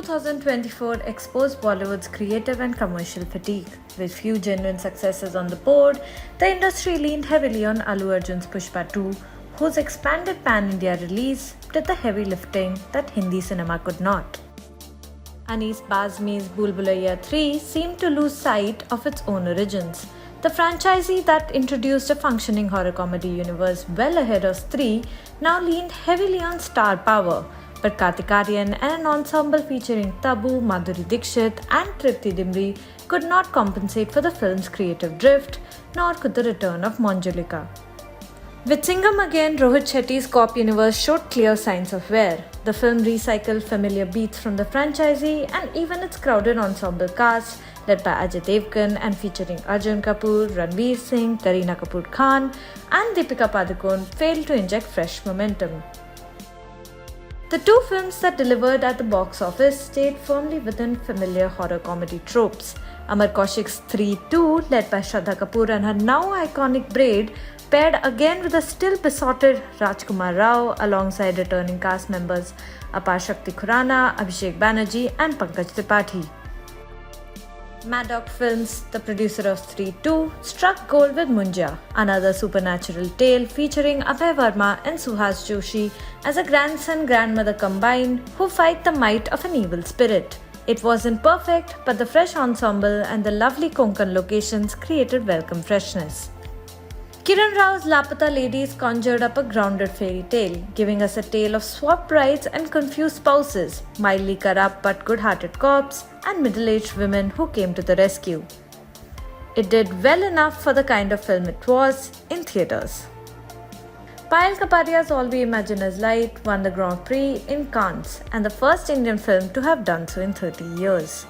2024 exposed Bollywood's creative and commercial fatigue. With few genuine successes on the board, the industry leaned heavily on Allu Arjun's Pushpa 2, whose expanded pan-India release did the heavy lifting that Hindi cinema could not. Anis Bazmi's Bhool Bhulaiyaa 3 seemed to lose sight of its own origins. The franchisee that introduced a functioning horror comedy universe well ahead of Stree now leaned heavily on star power, but Kartik Aaryan and an ensemble featuring Tabu, Madhuri Dixit and Tripti Dimri could not compensate for the film's creative drift, nor could the return of Munjya. With Singham Again, Rohit Shetty's cop universe showed clear signs of wear. The film recycled familiar beats from the franchisee and even its crowded ensemble cast, led by Ajay Devgan and featuring Arjun Kapoor, Ranveer Singh, Kareena Kapoor Khan and Deepika Padukone, failed to inject fresh momentum. The two films that delivered at the box office stayed firmly within familiar horror comedy tropes. Amar Kaushik's Stree 2, led by Shraddha Kapoor and her now iconic braid, paired again with a still besotted Rajkumar Rao alongside returning cast members Apar Shakti Khurana, Abhishek Banerjee and Pankaj Tripathi. Maddox Films, the producer of Stree 2, struck gold with Munjya, another supernatural tale featuring Abhay Verma and Suhas Joshi as a grandson-grandmother combined who fight the might of an evil spirit. It wasn't perfect, but the fresh ensemble and the lovely Konkan locations created welcome freshness. Kiran Rao's Laapata Ladies conjured up a grounded fairy tale, giving us a tale of swapped brides and confused spouses, mildly corrupt but good-hearted cops, and middle-aged women who came to the rescue. It did well enough for the kind of film it was in theatres. Payal Kapadia's All We Imagine Is Light won the Grand Prix in Cannes and the first Indian film to have done so in 30 years.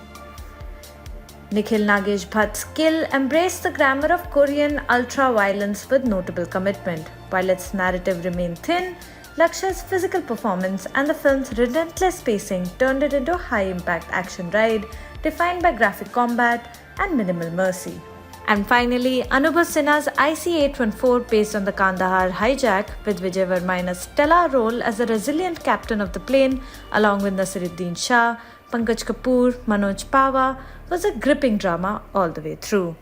Nikhil Nagesh Bhatt's Kill embraced the glamour of Korean ultra-violence with notable commitment. While its narrative remained thin, Laksha's physical performance and the film's relentless pacing turned it into a high-impact action ride defined by graphic combat and minimal mercy. And finally, Anubhav Sinha's IC-814 based on the Kandahar hijack with Vijay Verma in a stellar role as the resilient captain of the plane along with Nasiruddin Shah, Pankaj Kapoor, Manoj Pawa was a gripping drama all the way through.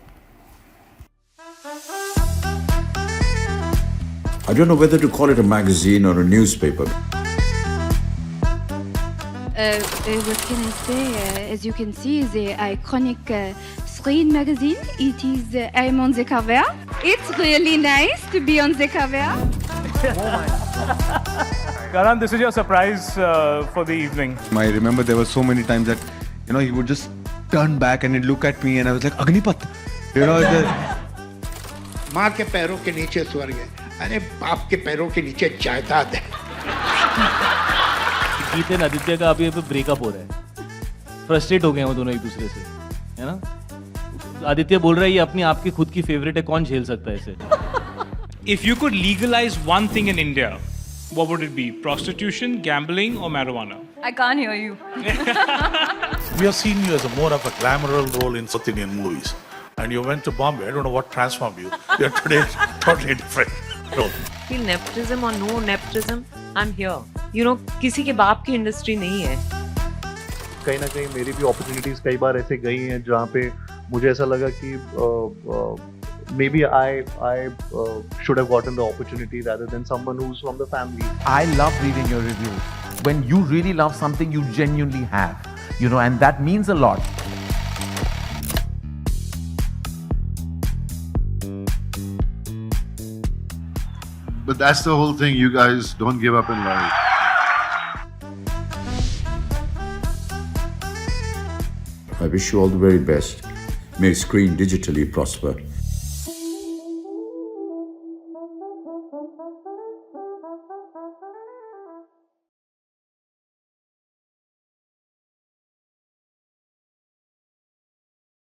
I don't know whether to call it a magazine or a newspaper. What can I say? As you can see, the iconic screen magazine. It is I'm on the cover. It's really nice to be on the cover. Karan, this is your surprise for the evening. I remember there were so many times that, he would just turn back and he'd look at me and I was like, Agnipat! माँ के पैरों के नीचे स्वर्ग है, अरे बाप के पैरों के नीचे जायदाद है। गीत एंड आदित्य का अभी ब्रेकअप हो रहा है, फ्रस्ट्रेट हो गए हैं वो दोनों एक दूसरे से, है ना? आदित्य बोल रहा है ये अपनी आपकी खुद की फेवरेट है, कौन झेल सकता है इसे? If you could legalize one thing in India, what would it be? Prostitution, gambling, or marijuana? I can't hear you. We have seen you as more of a glamorous role in South Indian movies. And you went to Bombay. I don't know what transformed you. You're today totally different role. Feel nepotism or no nepotism, I'm here. किसी के बाप की industry नहीं है. कहीं ना कहीं मेरी भी अपॉर्चुनिटीज कई बार ऐसे गई हैं जहाँ पे मुझे ऐसा लगा कि maybe I should have gotten the opportunity rather than someone who's from the family. I love reading your reviews. When you really love something, you genuinely have, and that means a lot. But that's the whole thing. You guys don't give up in life. I wish you all the very best. May Screen digitally prosper.